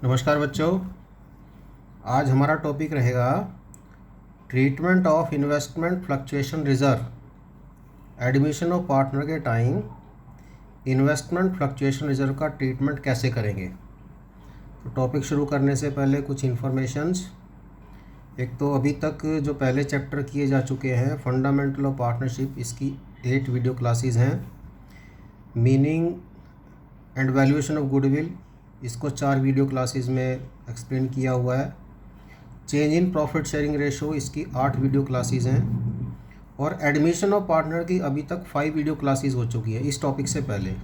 नमस्कार बच्चों। आज हमारा टॉपिक रहेगा treatment of investment fluctuation reserve. Admission of partner के टाइम इन्वेस्टमेंट फ्लक्चुएशन रिजर्व का ट्रीटमेंट कैसे करेंगे। तो टॉपिक शुरू करने से पहले कुछ इन्फॉर्मेशंस। एक तो अभी तक जो पहले चैप्टर किए जा चुके हैं फंडामेंटल ऑफ पार्टनरशिप, इसकी 8 वीडियो क्लासेस हैं। Meaning and valuation of goodwill, इसको 4 वीडियो क्लासेस में एक्सप्लेन किया हुआ है। Change in profit sharing ratio, इसकी 8 वीडियो क्लासेस हैं। और एडमिशन ऑफ पार्टनर की अभी तक 5 वीडियो क्लासेस हो चुकी है इस टॉपिक से पहले।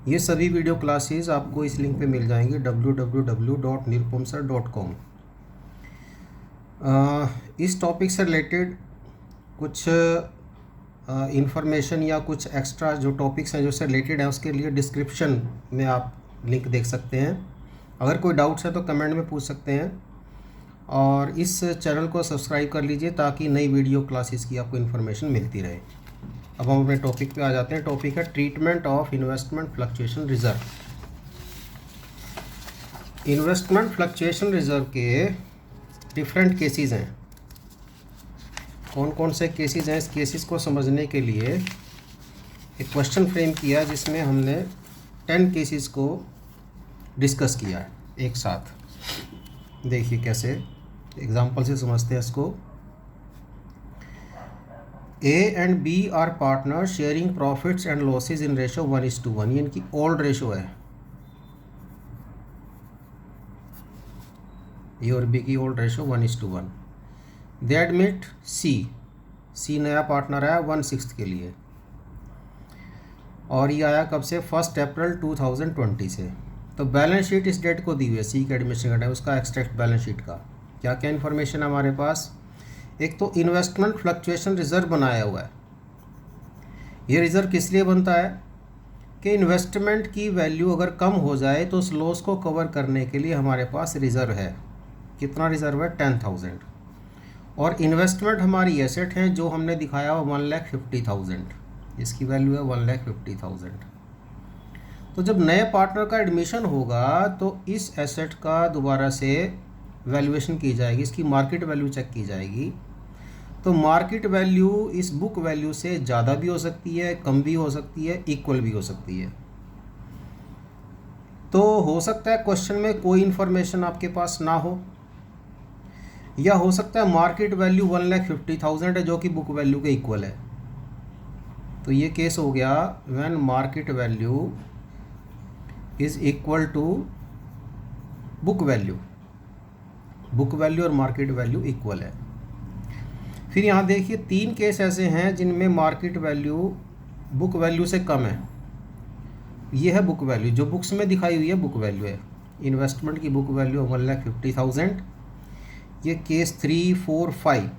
ये सभी वीडियो क्लासेस आपको इस लिंक पे मिल जाएंगी www.nirupamsir.com। इस टॉपिक से रिलेटेड कुछ इंफॉर्मेशन या कुछ एक्स्ट्रा जो टॉपिक्स हैं जो से रिलेटेड है उसके लिए डिस्क्रिप्शन में आप लिंक देख सकते हैं। अगर कोई डाउट्स है तो कमेंट में पूछ सकते हैं। और इस चैनल को सब्सक्राइब कर लीजिए ताकि नई वीडियो क्लासेस की आपको इन्फॉर्मेशन मिलती रहे। अब हम अपने टॉपिक पे आ जाते हैं। टॉपिक है treatment of investment fluctuation reserve. Investment fluctuation reserve के डिफरेंट केसेस हैं। कौन कौन से केसेस हैं, इस केसेस को समझने के लिए एक क्वेश्चन फ्रेम किया जिसमें हमने 10 केसेस को डिस्कस किया है एक साथ। देखिए कैसे एग्जांपल से समझते हैं इसको। A and B are partner sharing profits and losses in ratio 1:1। ये इनकी ओल्ड रेशो है, ए और बी की ओल्ड रेशो 1:1। दे एडमिट सी नया पार्टनर आया 1/6 के लिए, और ये आया कब से, 1 अप्रैल 2020 से। तो बैलेंस शीट इस डेट को दी हुई है सी के एडमिशन का टाइम, उसका एक्सट्रैक्ट बैलेंस शीट का क्या क्या इन्फॉर्मेशन है हमारे पास। एक तो इन्वेस्टमेंट फ्लक्चुएशन रिजर्व बनाया हुआ है। ये रिजर्व किस लिए बनता है कि इन्वेस्टमेंट की वैल्यू अगर कम हो जाए तो उस लॉस को कवर करने के लिए हमारे पास रिजर्व है। कितना रिजर्व है, 10,000। और इन्वेस्टमेंट हमारी एसेट है जो हमने दिखाया हुआ 1,50,000, इसकी वैल्यू है 1,50,000। तो जब नए पार्टनर का एडमिशन होगा तो इस एसेट का दोबारा से वैल्यूएशन की जाएगी, इसकी मार्केट वैल्यू चेक की जाएगी। तो मार्केट वैल्यू इस बुक वैल्यू से ज़्यादा भी हो सकती है, कम भी हो सकती है, इक्वल भी हो सकती है। तो हो सकता है क्वेश्चन में कोई इन्फॉर्मेशन आपके पास ना हो, या हो सकता है मार्केट वैल्यू 1,50,000 है जो कि बुक वैल्यू के इक्वल है। तो ये केस हो गया when market value is equal to book value. Book value और मार्केट वैल्यू इक्वल है। फिर यहाँ देखिए 3 केस ऐसे हैं जिनमें मार्केट वैल्यू बुक वैल्यू से कम है। ये है बुक वैल्यू, जो बुक्स में दिखाई हुई है बुक वैल्यू है। इन्वेस्टमेंट की बुक वैल्यू 1,50,000। ये केस 3, 4, 5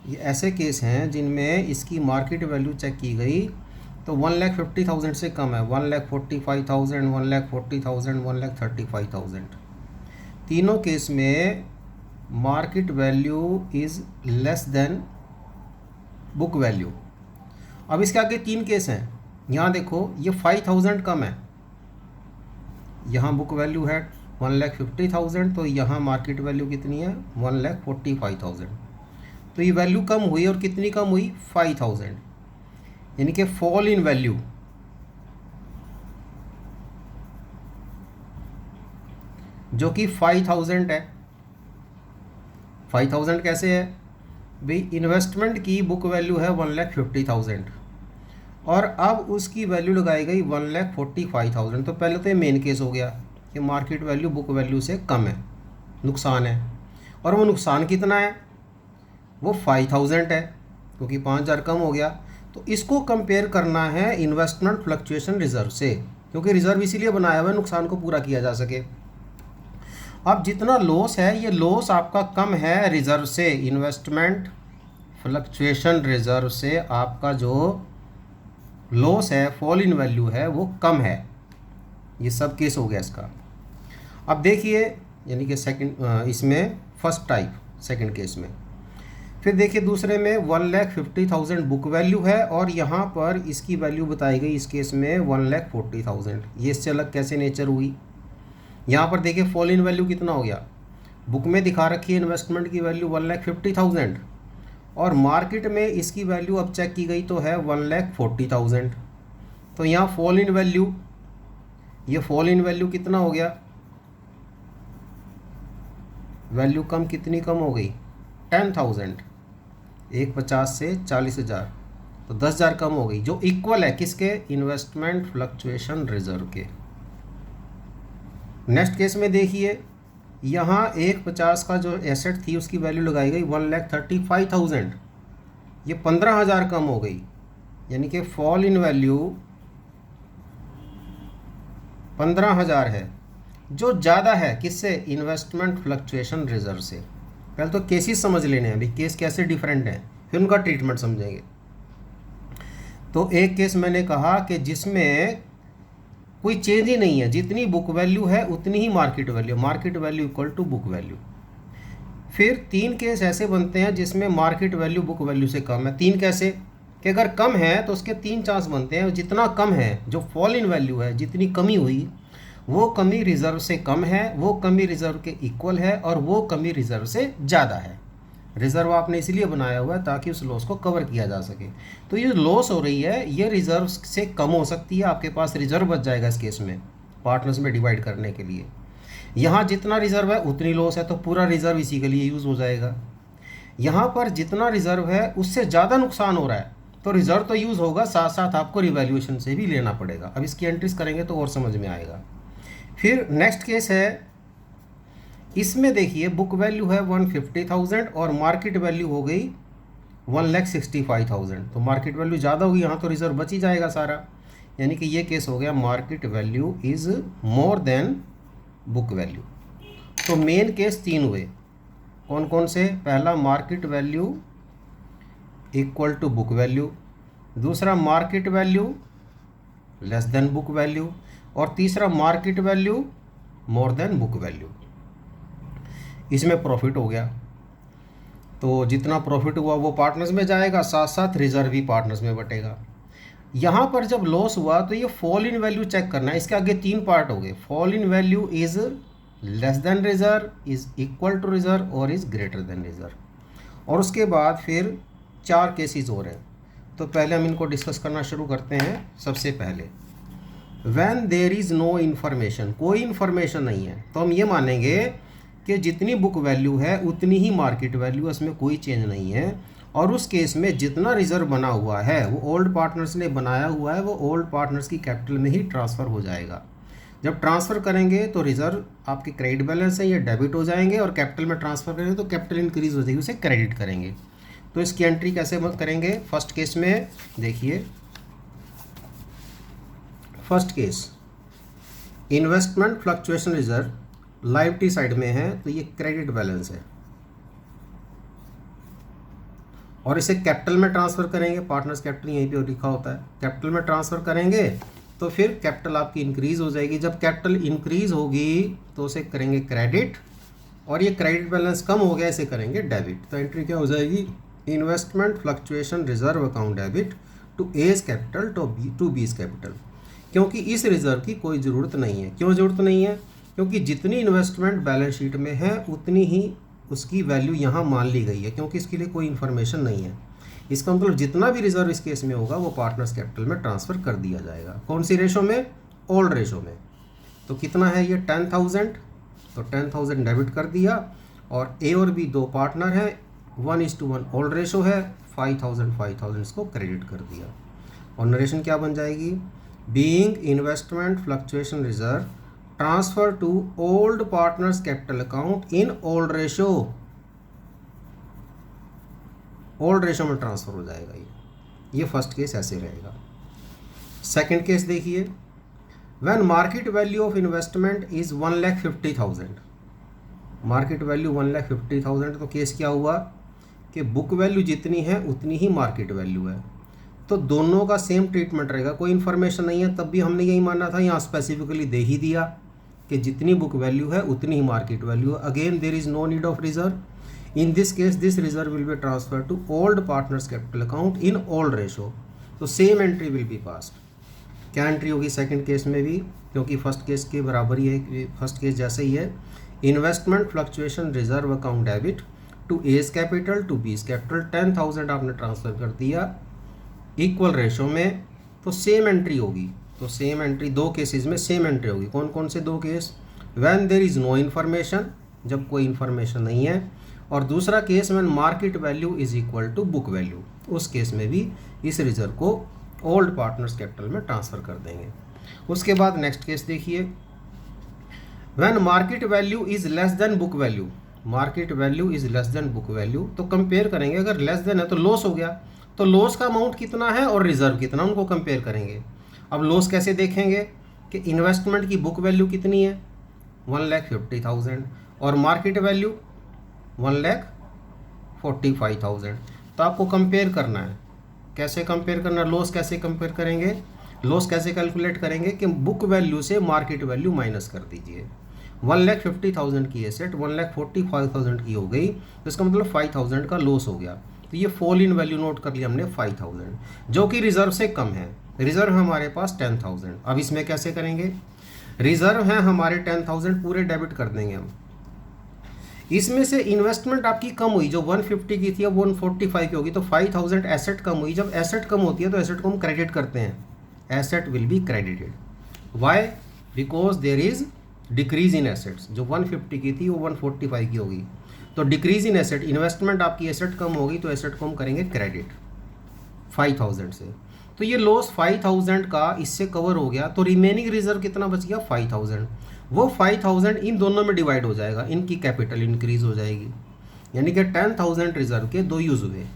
ये ऐसे केस हैं जिनमें इसकी मार्केट वैल्यू चेक की गई तो 1,50,000 से कम है, 1,45,000, 1,40,000, 1,35,000। तीनों केस में market value is less than book value. अब इसके आगे 3 केस हैं। यहाँ देखो ये 5,000 कम है, यहाँ बुक वैल्यू है 1,50,000, तो यहाँ मार्केट वैल्यू कितनी है 1,45,000। तो ये वैल्यू कम हुई, और कितनी कम हुई, 5,000, यानी कि फॉल इन वैल्यू। जो कि 5,000 है। 5,000 कैसे है भाई, इन्वेस्टमेंट की बुक वैल्यू है 1,50,000 और अब उसकी वैल्यू लगाई गई 1,45,000। तो पहले तो ये मेन केस हो गया कि मार्केट वैल्यू बुक वैल्यू से कम है, नुकसान है। और वो नुकसान कितना है, वो 5,000 है, क्योंकि 5,000 कम हो गया। तो इसको कंपेयर करना है इन्वेस्टमेंट फ्लक्चुएशन रिजर्व से, क्योंकि रिजर्व इसीलिए बनाया हुआ है नुकसान को पूरा किया जा सके। अब जितना लॉस है ये लॉस आपका कम है रिजर्व से, इन्वेस्टमेंट फ्लक्चुएशन रिजर्व से आपका जो लॉस है, फॉल इन वैल्यू है, वो कम है। ये सब केस हो गया इसका। अब देखिए यानी कि सेकंड, इसमें फर्स्ट टाइप सेकंड केस में। फिर देखिए दूसरे में 1,50,000 बुक वैल्यू है और यहाँ पर इसकी वैल्यू बताई गई इस केस में 1,40,000। ये इससे अलग कैसे नेचर हुई, यहाँ पर देखिए फॉल इन वैल्यू कितना हो गया, बुक में दिखा रखी है इन्वेस्टमेंट की वैल्यू 1,50,000 और मार्केट में इसकी वैल्यू अब चेक की गई तो है 1,40,000। तो यहाँ फॉल इन वैल्यू, ये फॉल इन वैल्यू कितना हो गया, वैल्यू कितनी कम हो गई 10,000, 150 से 40,000, तो 10,000 कम हो गई, जो इक्वल है किसके, इन्वेस्टमेंट फ्लक्चुएशन रिजर्व के। नेक्स्ट केस में देखिए, यहाँ 150 का जो एसेट थी उसकी वैल्यू लगाई गई 1,35,000, ये 15,000 कम हो गई, यानी कि फॉल इन वैल्यू 15,000 है, जो ज़्यादा है किससे, इन्वेस्टमेंट फ्लक्चुएशन रिजर्व से। पहले तो केसेस समझ लेने हैं, अभी केस कैसे डिफरेंट हैं, फिर उनका ट्रीटमेंट समझेंगे। तो एक केस मैंने कहा कि जिसमें कोई चेंज ही नहीं है, जितनी बुक वैल्यू है उतनी ही market value, market value equal to book value. फिर 3 केस ऐसे बनते हैं जिसमें मार्केट वैल्यू बुक वैल्यू से कम है। 3 कैसे, कि अगर कम है तो उसके 3 चांस बनते हैं, जितना कम है, जो फॉल इन वैल्यू है, जितनी कमी हुई वो कमी रिजर्व से कम है, वो कमी रिजर्व के इक्वल है, और वो कमी रिजर्व से ज़्यादा है। रिजर्व आपने इसलिए बनाया हुआ है ताकि उस लॉस को कवर किया जा सके। तो ये लॉस हो रही है, ये रिजर्व से कम हो सकती है, आपके पास रिजर्व बच जाएगा इस केस में पार्टनर्स में डिवाइड करने के लिए। यहाँ जितना रिजर्व है उतनी लॉस है, तो पूरा रिजर्व इसी के लिए यूज़ हो जाएगा। यहाँ पर जितना रिजर्व है उससे ज़्यादा नुकसान हो रहा है, तो रिजर्व तो यूज़ होगा, साथ साथ आपको रिवैल्यूएशन से भी लेना पड़ेगा। अब इसकी एंट्रीज करेंगे तो और समझ में आएगा। फिर नेक्स्ट केस है, इसमें देखिए बुक वैल्यू है 150,000 और मार्केट वैल्यू हो गई 1,65,000, तो मार्केट वैल्यू ज़्यादा होगी, यहाँ तो रिजर्व बच ही जाएगा सारा, यानी कि ये केस हो गया market value is more than book value. तो मेन केस 3 हुए, कौन कौन से, पहला market value equal to book value, दूसरा market value less than book value, और तीसरा market value more than book value. इसमें प्रॉफिट हो गया, तो जितना प्रॉफिट हुआ वो पार्टनर्स में जाएगा, साथ साथ रिजर्व भी पार्टनर्स में बटेगा। यहाँ पर जब लॉस हुआ तो ये फॉल इन वैल्यू चेक करना है, इसके आगे 3 पार्ट हो गए, fall in value is less than reserve, is equal to reserve और इज़ ग्रेटर देन रिजर्व। और उसके बाद फिर 4 केसेस हो रहे हैं, तो पहले हम इनको डिस्कस करना शुरू करते हैं। सबसे पहले when there is no information, कोई इन्फॉर्मेशन नहीं है, तो हम ये मानेंगे कि जितनी बुक वैल्यू है उतनी ही मार्केट वैल्यू, उसमें कोई चेंज नहीं है। और उस केस में जितना रिजर्व बना हुआ है वो ओल्ड पार्टनर्स ने बनाया हुआ है, वो ओल्ड पार्टनर्स की कैपिटल में ही ट्रांसफ़र हो जाएगा। जब ट्रांसफ़र करेंगे तो रिजर्व आपके क्रेडिट बैलेंस है, ये डेबिट हो जाएंगे, और कैपिटल में ट्रांसफ़र करेंगे तो कैपिटल इंक्रीज हो जाएगी, उसे क्रेडिट करेंगे। तो इसकी एंट्री कैसे करेंगे, फर्स्ट केस में देखिए, first case investment fluctuation reserve liability side में है, तो ये क्रेडिट बैलेंस है, और इसे कैपिटल में ट्रांसफ़र करेंगे, पार्टनर्स कैपिटल यहीं पे लिखा होता है, कैपिटल में ट्रांसफ़र करेंगे तो फिर कैपिटल आपकी इंक्रीज़ हो जाएगी। जब कैपिटल इंक्रीज़ होगी तो उसे करेंगे क्रेडिट, और ये क्रेडिट बैलेंस कम हो गया, इसे करेंगे डेबिट। तो एंट्री क्या हो जाएगी, investment fluctuation reserve account debit to A's capital to B's capital, क्योंकि इस रिजर्व की कोई ज़रूरत नहीं है। क्यों ज़रूरत नहीं है, क्योंकि जितनी इन्वेस्टमेंट बैलेंस शीट में है उतनी ही उसकी वैल्यू यहाँ मान ली गई है, क्योंकि इसके लिए कोई इन्फॉर्मेशन नहीं है। इसका मतलब जितना भी रिजर्व इस केस में होगा वो पार्टनर्स कैपिटल में ट्रांसफ़र कर दिया जाएगा। कौन सी रेशो में, ओल्ड रेशो में। तो कितना है ये 10,000, तो 10,000 डेबिट कर दिया, और ए और बी 2 पार्टनर हैं, 1:1 ओल्ड रेशो है, 5,000 इसको क्रेडिट कर दिया। और नरेशन क्या बन जाएगी, being investment fluctuation reserve transfer to old partners capital account in old ratio, old ratio में ट्रांसफर हो जाएगा ये फर्स्ट केस ऐसे रहेगा। सेकंड केस देखिए, when market value of investment is 1,50,000, market value 1,50,000, तो केस क्या हुआ कि बुक वैल्यू जितनी है उतनी ही मार्केट वैल्यू है, तो दोनों का सेम ट्रीटमेंट रहेगा। कोई इन्फॉर्मेशन नहीं है तब भी हमने यही मानना था, यहाँ स्पेसिफिकली दे ही दिया कि जितनी बुक वैल्यू है उतनी ही मार्केट वैल्यू है। Again there is no need of reserve, in this case this reserve will be transfer to old partners capital account in old ratio, तो same entry will be passed. क्या entry होगी second case में भी, क्योंकि first case के बराबर ही है, first case जैसे ही है। Investment fluctuation reserve account debit to A's capital to B's capital 10,000 आपने ट्रांसफ़र कर दिया इक्वल रेशो में, तो सेम एंट्री होगी। तो सेम एंट्री दो केसेस में सेम एंट्री होगी। कौन कौन से दो case? When there is no information, जब कोई इन्फॉर्मेशन नहीं है, और दूसरा case when market value is equal to book value, उस केस में भी इस रिजर्व को ओल्ड पार्टनर्स कैपिटल में ट्रांसफ़र कर देंगे। उसके बाद नेक्स्ट केस देखिए, when market value is less than book value, market value is less than book value, तो कंपेयर करेंगे। अगर लेस देन है तो लॉस हो गया, तो लॉस का अमाउंट कितना है और रिजर्व कितना, उनको कंपेयर करेंगे। अब लॉस कैसे देखेंगे कि इन्वेस्टमेंट की बुक वैल्यू कितनी है 1,50,000 और मार्केट वैल्यू 1,45,000, तो आपको कंपेयर करना है। कैसे कंपेयर करना, लॉस कैसे कंपेयर करेंगे, लॉस कैसे कैलकुलेट करेंगे कि बुक वैल्यू से मार्केट वैल्यू माइनस कर दीजिए। 1,50,000 की एसेट 1,45,000 की हो गई, तो इसका मतलब 5,000 का लॉस हो गया। तो ये फॉल इन वैल्यू नोट कर लिया हमने 5,000, जो कि रिजर्व से कम है। रिजर्व है हमारे पास 10,000। अब इसमें कैसे करेंगे, रिजर्व है हमारे 10,000 पूरे डेबिट कर देंगे हम। इसमें से इन्वेस्टमेंट आपकी कम हुई, जो 150 की थी अब 145 की होगी, तो 5,000 एसेट कम हुई। जब एसेट कम होती है तो एसेट को हम क्रेडिट करते हैं, asset will be credited. Why? Because there is decrease in assets, जो 150 की थी वो 145 की होगी, तो डिक्रीज इन एसेट, इन्वेस्टमेंट आपकी एसेट कम होगी तो एसेट को हम करेंगे क्रेडिट 5,000 से। तो ये लॉस 5,000 का इससे कवर हो गया, तो रिमेनिंग रिजर्व कितना बच गया 5,000। वो 5,000 इन दोनों में डिवाइड हो जाएगा, इनकी कैपिटल इंक्रीज हो जाएगी, यानी कि 10,000 रिजर्व के दो यूज हुए।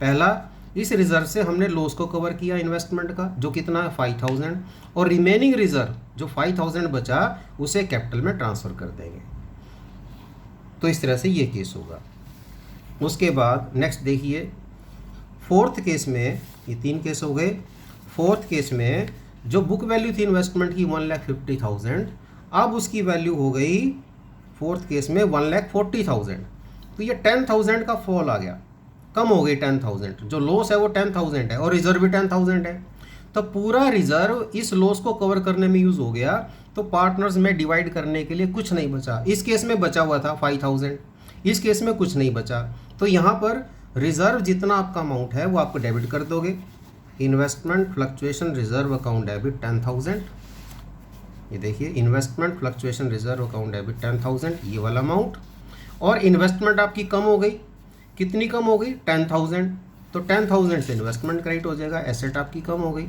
पहला, इस रिजर्व से हमने लॉस को कवर किया इन्वेस्टमेंट का, जो कितना है 5,000, और रिमेनिंग रिजर्व जो 5,000 बचा उसे कैपिटल में ट्रांसफ़र कर देंगे। तो इस तरह से ये केस होगा। उसके बाद नेक्स्ट देखिए, फोर्थ केस में, ये 3 केस हो गए। फोर्थ केस में जो बुक वैल्यू थी इन्वेस्टमेंट की 1,50,000, अब उसकी वैल्यू हो गई फोर्थ केस में 1,40,000, तो ये 10,000 का फॉल आ गया, कम हो गई 10,000। जो लॉस है वो 10,000 है और रिजर्व भी 10,000 है, तो पूरा रिजर्व इस लॉस को कवर करने में यूज़ हो गया, तो पार्टनर्स में डिवाइड करने के लिए कुछ नहीं बचा। इस केस में बचा हुआ था 5,000, इस केस में कुछ नहीं बचा, तो यहाँ पर रिजर्व जितना आपका अमाउंट है वो आपको डेबिट कर दोगे। Investment fluctuation reserve account debit 10,000, ये देखिए investment fluctuation reserve account debit 10,000, ये वाला अमाउंट। और इन्वेस्टमेंट आपकी कम हो गई, कितनी कम हो गई 10,000, तो 10,000 से इन्वेस्टमेंट क्रेडिट हो जाएगा, एसेट आपकी कम हो गई।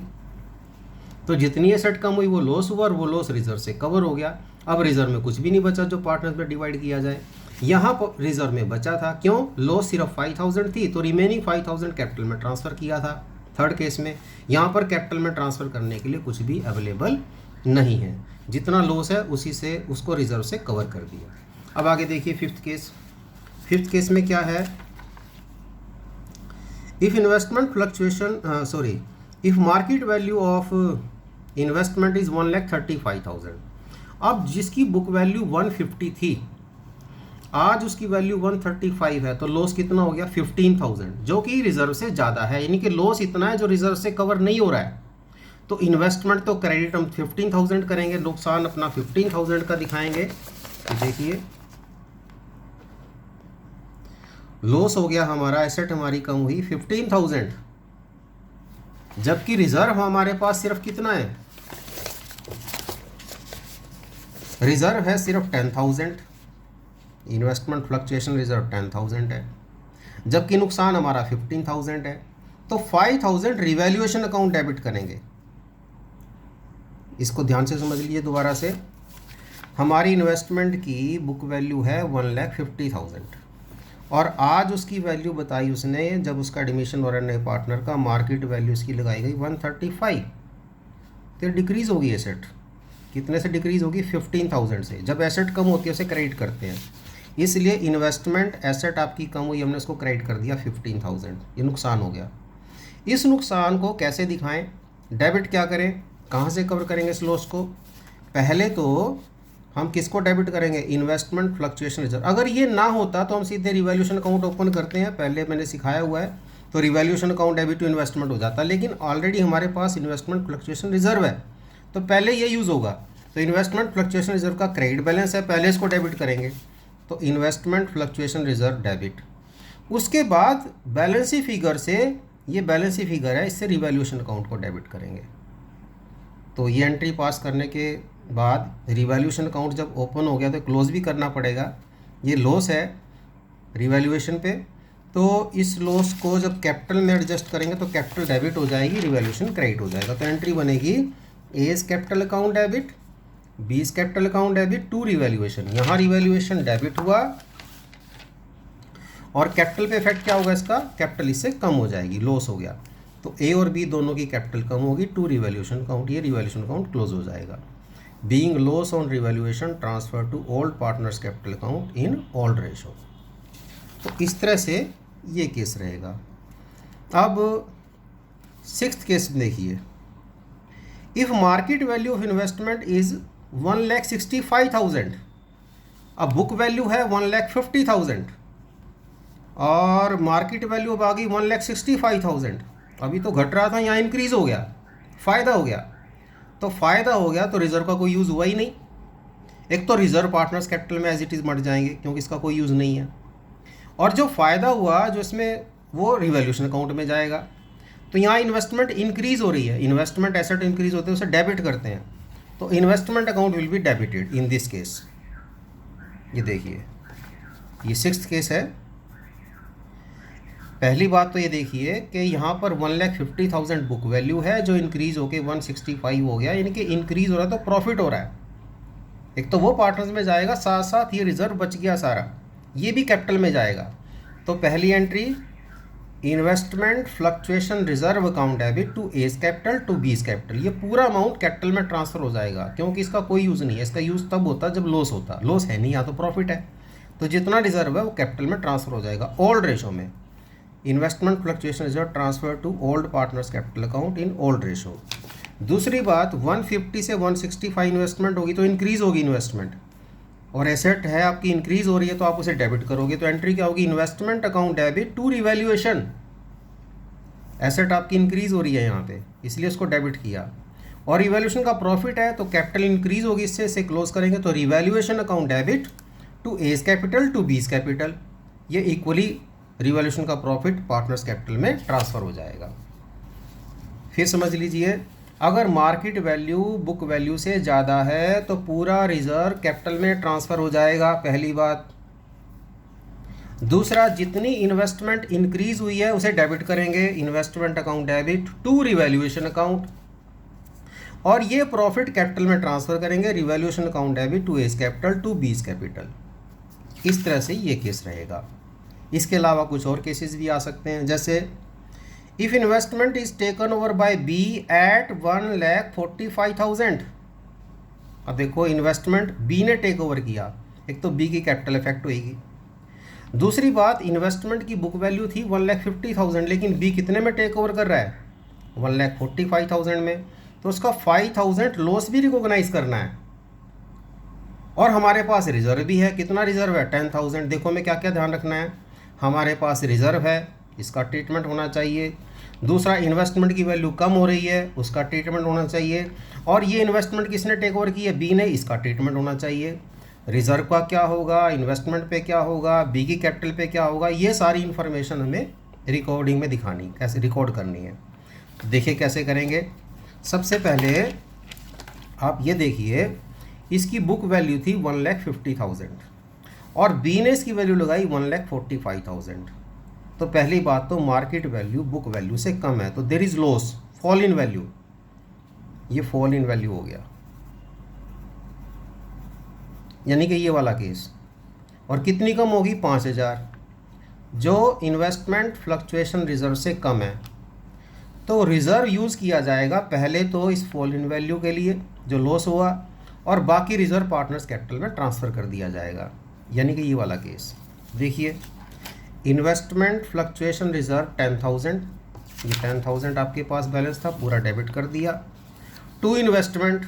तो जितनी एसेट कम हुई वो लॉस हुआ और वो लॉस रिजर्व से कवर हो गया। अब रिजर्व में कुछ भी नहीं बचा जो पार्टनर्स में डिवाइड किया जाए। यहाँ पर रिजर्व में बचा था, क्यों? लॉस सिर्फ 5,000 थी, तो रिमेनिंग 5,000 कैपिटल में ट्रांसफ़र किया था थर्ड केस में। यहाँ पर कैपिटल में ट्रांसफ़र करने के लिए कुछ भी अवेलेबल नहीं है, जितना लॉस है उसी से उसको रिजर्व से कवर कर दिया। अब आगे देखिए फिफ्थ केस। फिफ्थ केस में क्या है, if investment fluctuation if market value of investment is 1,35,000, अब जिसकी बुक वैल्यू 150 थी आज उसकी वैल्यू 135 है, तो लॉस कितना हो गया 15,000, जो कि रिजर्व से ज़्यादा है, यानी कि लॉस इतना है जो रिजर्व से कवर नहीं हो रहा है। तो इन्वेस्टमेंट तो क्रेडिट हम 15,000 करेंगे, नुकसान अपना 15,000 का दिखाएंगे। तो देखिए लॉस हो गया हमारा, एसेट हमारी कम हुई 15,000, जबकि रिजर्व हमारे पास सिर्फ कितना है, रिजर्व है सिर्फ 10,000, इन्वेस्टमेंट फ्लक्चुएशन रिजर्व 10,000 है, जबकि नुकसान हमारा 15,000 है। तो 5,000 रिवैल्यूएशन अकाउंट डेबिट करेंगे। इसको ध्यान से समझ लीजिए दोबारा से। हमारी इन्वेस्टमेंट की बुक वैल्यू है 1,50,000 और आज उसकी वैल्यू बताई उसने, जब उसका एडमिशन हो रहा है नए पार्टनर का, मार्केट वैल्यू इसकी लगाई गई 135, तो डिक्रीज़ होगी एसेट। कितने से डिक्रीज़ होगी 15,000 से। जब एसेट कम होती है उसे क्रेडिट करते हैं, इसलिए इन्वेस्टमेंट एसेट आपकी कम हुई, हमने उसको क्रेडिट कर दिया 15,000, ये नुकसान हो गया। इस नुकसान को कैसे दिखाएं, डेबिट क्या करें, कहाँ से कवर करेंगे इस लॉस को? पहले तो हम किसको डेबिट करेंगे, इन्वेस्टमेंट फ्लक्चुएशन रिजर्व। अगर ये ना होता तो हम सीधे रिवैल्यूएशन अकाउंट ओपन करते हैं, पहले मैंने सिखाया हुआ है, तो revaluation account debit to investment हो जाता है। लेकिन ऑलरेडी हमारे पास इन्वेस्टमेंट फ्लक्चुएशन रिजर्व है, तो पहले ये यूज़ होगा। तो इन्वेस्टमेंट फ्लक्चुएशन रिजर्व का क्रेडिट बैलेंस है, पहले इसको डेबिट करेंगे, तो इन्वेस्टमेंट फ्लक्चुएशन रिजर्व डेबिट। उसके बाद बैलेंस शीट फिगर से, ये बैलेंस शीट फिगर है, इससे रिवैल्यूएशन अकाउंट को डेबिट करेंगे। तो ये एंट्री पास करने के बाद रिवैल्यूएशन अकाउंट जब ओपन हो गया तो क्लोज भी करना पड़ेगा। ये लॉस है रिवैल्यूएशन पे, तो इस लॉस को जब कैपिटल में एडजस्ट करेंगे तो कैपिटल डेबिट हो जाएगी, रिवैल्यूएशन क्रेडिट हो जाएगा। तो एंट्री बनेगी A's capital account debit, B's capital account debit to revaluation. यहाँ रिवैल्यूएशन डेबिट हुआ और कैपिटल पे इफेक्ट क्या होगा इसका, कैपिटल इससे कम हो जाएगी, लॉस हो गया। तो ए और बी दोनों की कैपिटल कम होगी टू रिवैल्यूएशन अकाउंट, ये रिवैल्यूएशन अकाउंट क्लोज हो जाएगा। Being loss on revaluation transfer to old partners capital account in old ratio. तो इस तरह से ये केस रहेगा। अब 6th केस में देखिए, if market value of investment is 1,65,000, अब बुक वैल्यू है 1,50,000 और मार्केट वैल्यू अब आ गई 1,65,000। अभी तो घट रहा था, यहाँ इंक्रीज हो गया, फ़ायदा हो गया। तो फ़ायदा हो गया तो रिजर्व का कोई यूज़ हुआ ही नहीं। एक तो रिजर्व पार्टनर्स कैपिटल में एज इट इज़ मट जाएंगे क्योंकि इसका कोई यूज़ नहीं है, और जो फ़ायदा हुआ जो इसमें वो रिवैल्यूएशन अकाउंट में जाएगा। तो यहाँ इन्वेस्टमेंट इंक्रीज़ हो रही है, इन्वेस्टमेंट एसेट इंक्रीज़ होते हैं, उसे डेबिट करते हैं, तो investment account will be debited in this case. ये देखिए, ये 6th केस है। पहली बात तो ये देखिए कि यहाँ पर 1,50,000 बुक वैल्यू है जो इंक्रीज़ होके 165 हो गया, यानी कि इंक्रीज़ हो रहा है तो प्रॉफिट हो रहा है। एक तो वो पार्टनर्स में जाएगा, साथ साथ ये रिजर्व बच गया सारा, ये भी कैपिटल में जाएगा। तो पहली entry investment fluctuation reserve account debit to A's capital to B's capital, ये पूरा अमाउंट कैपिटल में ट्रांसफ़र हो जाएगा क्योंकि इसका कोई यूज़ नहीं है। इसका यूज़ तब होता जब लॉस होता, लॉस है नहीं, या तो प्रॉफिट है, तो जितना रिजर्व है वो कैपिटल में ट्रांसफ़र हो जाएगा ओल्ड रेशो में। Investment fluctuation reserve transfer to old partners capital account in old ratio. दूसरी बात, 150 से 165 इन्वेस्टमेंट होगी तो इंक्रीज़ होगी इन्वेस्टमेंट, और एसेट है आपकी इंक्रीज़ हो रही है तो आप उसे डेबिट करोगे। तो एंट्री क्या होगी, investment account debit to revaluation. Asset आपकी इंक्रीज़ हो रही है यहाँ पे, इसलिए उसको डेबिट किया, और रिवैल्यूएशन का प्रॉफिट है तो कैपिटल इंक्रीज़ होगी, इससे इसे क्लोज करेंगे। तो revaluation account debit to A's capital to B's capital, ये इक्वली रिवैल्यूएशन का प्रॉफिट पार्टनर्स कैपिटल में ट्रांसफ़र हो जाएगा। फिर समझ लीजिए, अगर मार्केट वैल्यू बुक वैल्यू से ज़्यादा है तो पूरा रिजर्व कैपिटल में ट्रांसफ़र हो जाएगा, पहली बात। दूसरा, जितनी इन्वेस्टमेंट इंक्रीज़ हुई है उसे डेबिट करेंगे, investment account debit to revaluation account, और ये प्रॉफिट कैपिटल में ट्रांसफ़र करेंगे, revaluation account debit to A's capital to B's capital. इस तरह से ये केस रहेगा। इसके अलावा कुछ और केसेस भी आ सकते हैं, जैसे if investment is taken over by B at 1,45,000। अब देखो, इन्वेस्टमेंट बी ने टेक ओवर किया, एक तो बी की कैपिटल इफेक्ट होगी। दूसरी बात, इन्वेस्टमेंट की बुक वैल्यू थी 1,50,000, लेकिन बी कितने में टेक ओवर कर रहा है, 1,45,000 में, तो उसका 5,000 लॉस भी रिकॉग्नाइज करना है। और हमारे पास रिजर्व भी है, कितना रिजर्व है, 10,000। देखो हमें क्या क्या ध्यान रखना है, हमारे पास रिजर्व है, इसका ट्रीटमेंट होना चाहिए। दूसरा, इन्वेस्टमेंट की वैल्यू कम हो रही है, उसका ट्रीटमेंट होना चाहिए। और ये इन्वेस्टमेंट किसने टेक ओवर की है, बी ने, इसका ट्रीटमेंट होना चाहिए। रिजर्व का क्या होगा, इन्वेस्टमेंट पे क्या होगा, बी की कैपिटल पे क्या होगा, ये सारी इन्फॉर्मेशन हमें रिकॉर्डिंग में दिखानी, कैसे रिकॉर्ड करनी है। तो देखिए कैसे करेंगे। सबसे पहले आप ये देखिए, इसकी बुक वैल्यू थी 1,50,000 और बी ने इसकी वैल्यू लगाई 1,45,000। तो पहली बात तो मार्केट वैल्यू बुक वैल्यू से कम है, तो there is loss, fall in value, ये फॉल इन वैल्यू हो गया, यानी कि ये वाला केस। और कितनी कम होगी, 5,000, जो इन्वेस्टमेंट फ्लक्चुएशन रिजर्व से कम है। तो रिजर्व यूज़ किया जाएगा पहले तो इस फॉल इन वैल्यू के लिए जो लॉस हुआ, और बाकी रिजर्व पार्टनर्स कैपिटल में ट्रांसफ़र कर दिया जाएगा, यानी कि ये वाला केस। देखिए, इन्वेस्टमेंट फ्लक्चुएशन रिजर्व 10,000, ये 10,000 आपके पास बैलेंस था, पूरा डेबिट कर दिया। To investment,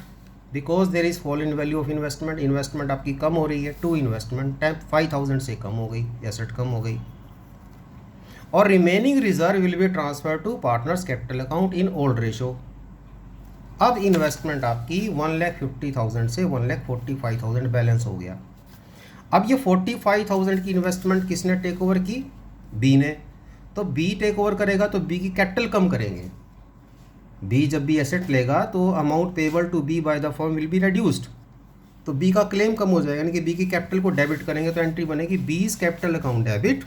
because there is fall in value of investment, investment आपकी कम हो रही है, टू इन्वेस्टमेंट 5,000 से कम हो गई, एसेट कम हो गई। और remaining reserve will be transfer to partners capital account in old ratio. अब इन्वेस्टमेंट आपकी 1,50,000 से 1,45,000 बैलेंस हो गया। अब ये 45,000 की इन्वेस्टमेंट किसने टेक ओवर की? बी ने। तो बी टेक ओवर करेगा तो बी की कैपिटल कम करेंगे। बी जब भी एसेट लेगा तो amount payable to B by the firm will be reduced, तो बी का क्लेम कम हो जाएगा, यानी कि बी की कैपिटल को डेबिट करेंगे तो एंट्री बनेगी B's capital account debit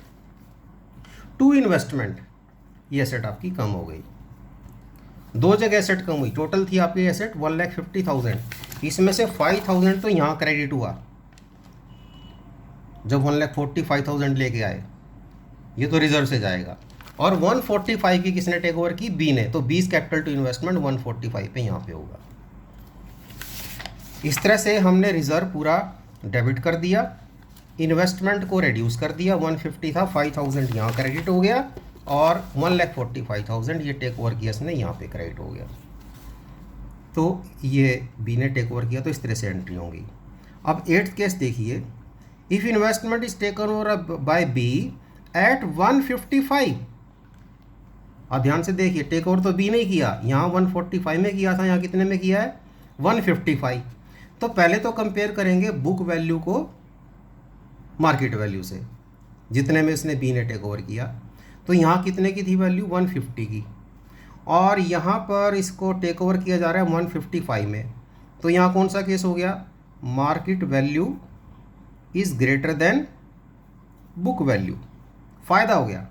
to investment. ये एसेट आपकी कम हो गई। दो जगह एसेट कम हुई। टोटल थी आपकी एसेट 1,50,000, इसमें से 5,000 तो यहाँ क्रेडिट हुआ जब 1,45,000 लेके आए, ये तो रिजर्व से जाएगा। और 145 की किसने टेक ओवर की? बी ने। तो बीज कैपिटल टू इन्वेस्टमेंट 145 पे यहाँ पे होगा। इस तरह से हमने रिजर्व पूरा डेबिट कर दिया, इन्वेस्टमेंट को रिड्यूस कर दिया। 150 था, 5,000 यहाँ क्रेडिट हो गया और 1,45,000 ये टेक ओवर किया इसने, यहाँ पे क्रेडिट हो गया। तो ये बी ने टेक ओवर किया, तो इस तरह से एंट्री होंगी। अब 8th केस देखिए, if investment is taken over by B at 155। अब ध्यान से देखिए, टेक ओवर तो बी ने किया, यहाँ 145 में किया था, यहाँ कितने में किया है? 155। तो पहले तो कंपेयर करेंगे बुक वैल्यू को मार्केट वैल्यू से, जितने में इसने बी ने टेक ओवर किया। तो यहाँ कितने की थी वैल्यू? 150 की, और यहाँ पर इसको टेक ओवर किया जा रहा है 155 में। तो यहाँ कौन सा केस हो गया? Market value is greater then book value. फ़ायदा हो गया।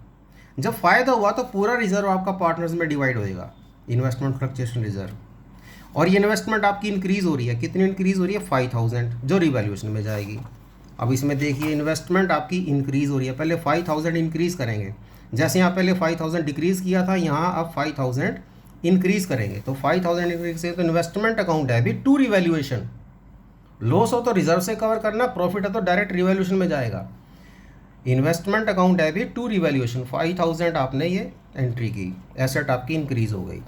जब फ़ायदा हुआ तो पूरा रिजर्व आपका पार्टनर्स में डिवाइड होएगा, इन्वेस्टमेंट फ्लक्चुएशन रिजर्व। और ये इन्वेस्टमेंट आपकी इंक्रीज़ हो रही है। कितनी इंक्रीज़ हो रही है? 5,000, जो रिवैल्यूएशन में जाएगी। अब इसमें देखिए, इन्वेस्टमेंट आपकी इंक्रीज़ हो रही है। पहले 5,000 इंक्रीज़ करेंगे, जैसे यहाँ पहले 5,000 डिक्रीज़ किया था, यहाँ अब 5,000 इंक्रीज़ करेंगे। तो 5,000 इंक्रीज करेंगे तो investment account debit to revaluation. Loss हो तो रिजर्व से कवर करना, प्रॉफिट है तो डायरेक्ट रिवैल्यूएशन में जाएगा। Investment account debit to revaluation, 5,000 आपने ये एंट्री की, एसेट आपकी इंक्रीज़ हो गई।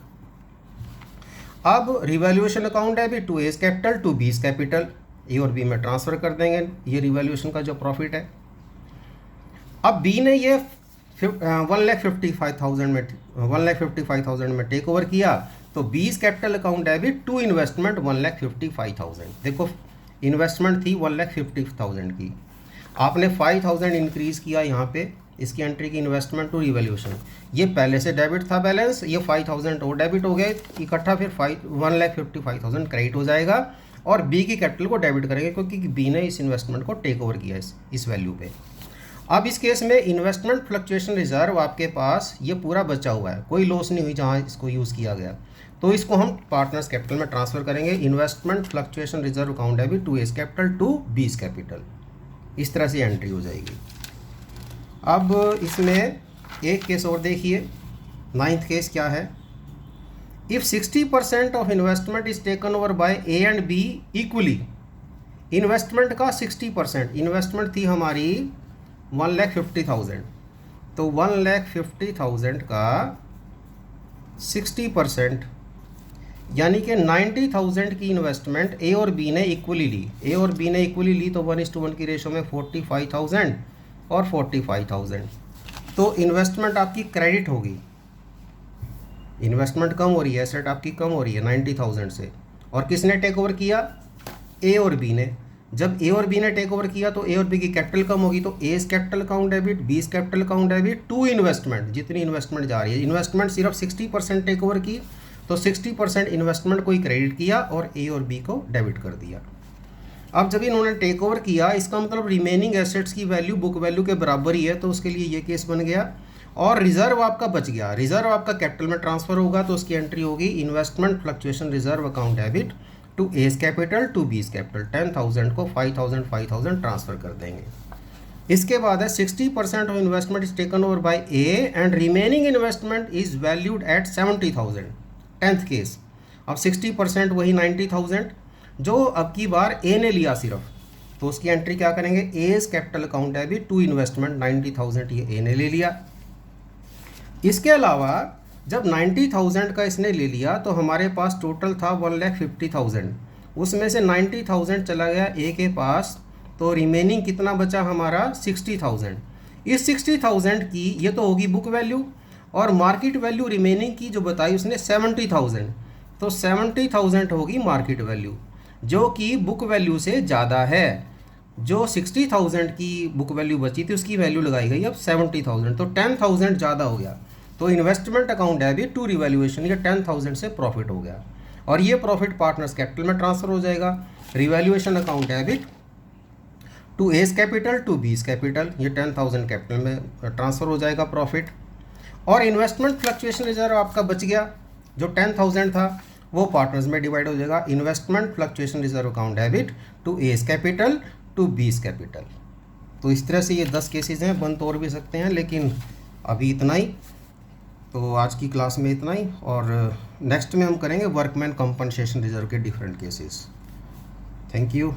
अब revaluation account debit to A's capital to B's capital, A और बी में ट्रांसफ़र कर देंगे ये रिवैल्यूएशन का जो प्रॉफिट है। अब बी ने ये 1,55,000 में टेक ओवर किया, तो B's capital account debit to investment 1,55,000। देखो इन्वेस्टमेंट थी 1,50,000 की, आपने 5,000 इंक्रीज़ किया यहाँ पे, इसकी एंट्री की इन्वेस्टमेंट टू रिवैल्यूएशन। ये पहले से डेबिट था बैलेंस, ये 5,000 और डेबिट हो गए इकट्ठा, फिर 1,55,000 क्रेडिट हो जाएगा और बी की कैपिटल को डेबिट करेंगे, क्योंकि बी ने इस इन्वेस्टमेंट को टेक ओवर किया इस वैल्यू पे। अब इस केस में इन्वेस्टमेंट फ्लक्चुएशन रिजर्व आपके पास ये पूरा बचा हुआ है, कोई लॉस नहीं हुई जहाँ इसको यूज़ किया गया। तो इसको हम पार्टनर्स कैपिटल में ट्रांसफ़र करेंगे, investment fluctuation reserve account debit to A's capital to B's capital. इस तरह से एंट्री हो जाएगी। अब इसमें एक केस और देखिए, 9th केस क्या है? If 60% of investment is taken over bye A and be equally. Investment का 60%, इन्वेस्टमेंट थी हमारी 1,50,000, तो 1,50,000 का 60% यानी कि 90,000 की इन्वेस्टमेंट ए और बी ने इक्वली ली। ए और बी ने इक्वली ली तो 1:1 की रेशो में 45,000 और 45,000। तो इन्वेस्टमेंट आपकी क्रेडिट होगी, इन्वेस्टमेंट कम हो रही है, एसेट आपकी कम हो रही है 90,000 से। और किसने टेक ओवर किया? ए और बी ने। जब ए और बी ने टेक ओवर किया तो ए और बी की कैपिटल कम होगी, तो A's capital account debit, B's capital account debit to investment, जितनी इन्वेस्टमेंट जा रही है। इन्वेस्टमेंट सिर्फ 60% टेक ओवर की, तो 60% इन्वेस्टमेंट को ही क्रेडिट किया और ए और बी को डेबिट कर दिया। अब जब इन्होंने टेक ओवर किया, इसका मतलब रिमेनिंग एसेट्स की वैल्यू बुक वैल्यू के बराबर ही है, तो उसके लिए ये केस बन गया। और रिजर्व आपका बच गया, रिजर्व आपका कैपिटल में ट्रांसफ़र होगा, तो उसकी एंट्री होगी investment fluctuation reserve account debit to A's capital to B's capital. 10,000 को 5,000 ट्रांसफ़र कर देंगे। इसके बाद है 60% of investment is taken over bye A and remaining investment is valued at 70,000। 10th case. अब 60% वही 90,000 जो अब की बार ए ने लिया सिर्फ, तो उसकी एंट्री क्या करेंगे? A's capital account debit to investment 90,000 ये ए ने ले लिया। इसके अलावा जब 90,000 का इसने ले लिया तो हमारे पास टोटल था 1,50,000, उसमें से 90,000 चला गया ए के पास, तो रिमेनिंग कितना बचा हमारा? 60,000। इस 60,000 की ये तो होगी बुक वैल्यू, और मार्केट वैल्यू रिमेनिंग की जो बताई उसने 70,000, तो 70,000 होगी मार्केट वैल्यू, जो कि बुक वैल्यू से ज़्यादा है। जो 60,000 की बुक वैल्यू बची थी उसकी वैल्यू लगाई गई अब 70,000, तो 10,000 ज़्यादा हो गया। तो investment account debit to revaluation, ये 10,000 से प्रॉफिट हो गया और ये प्रॉफिट पार्टनर्स कैपिटल में ट्रांसफर हो जाएगा। Revaluation account debit to A's capital to B's capital, ये 10,000 कैपिटल में ट्रांसफ़र हो जाएगा प्रॉफिट। और इन्वेस्टमेंट फ्लक्चुएशन रिजर्व आपका बच गया, जो 10,000 था वो पार्टनर्स में डिवाइड हो जाएगा। Investment fluctuation reserve account debit to A's capital to B's capital. तो इस तरह से ये 10 केसेस हैं, बन तो और भी सकते हैं, लेकिन अभी इतना ही। तो आज की क्लास में इतना ही, और नेक्स्ट में हम करेंगे वर्कमैन कंपनसेशन रिजर्व के डिफरेंट केसेस। Thank you.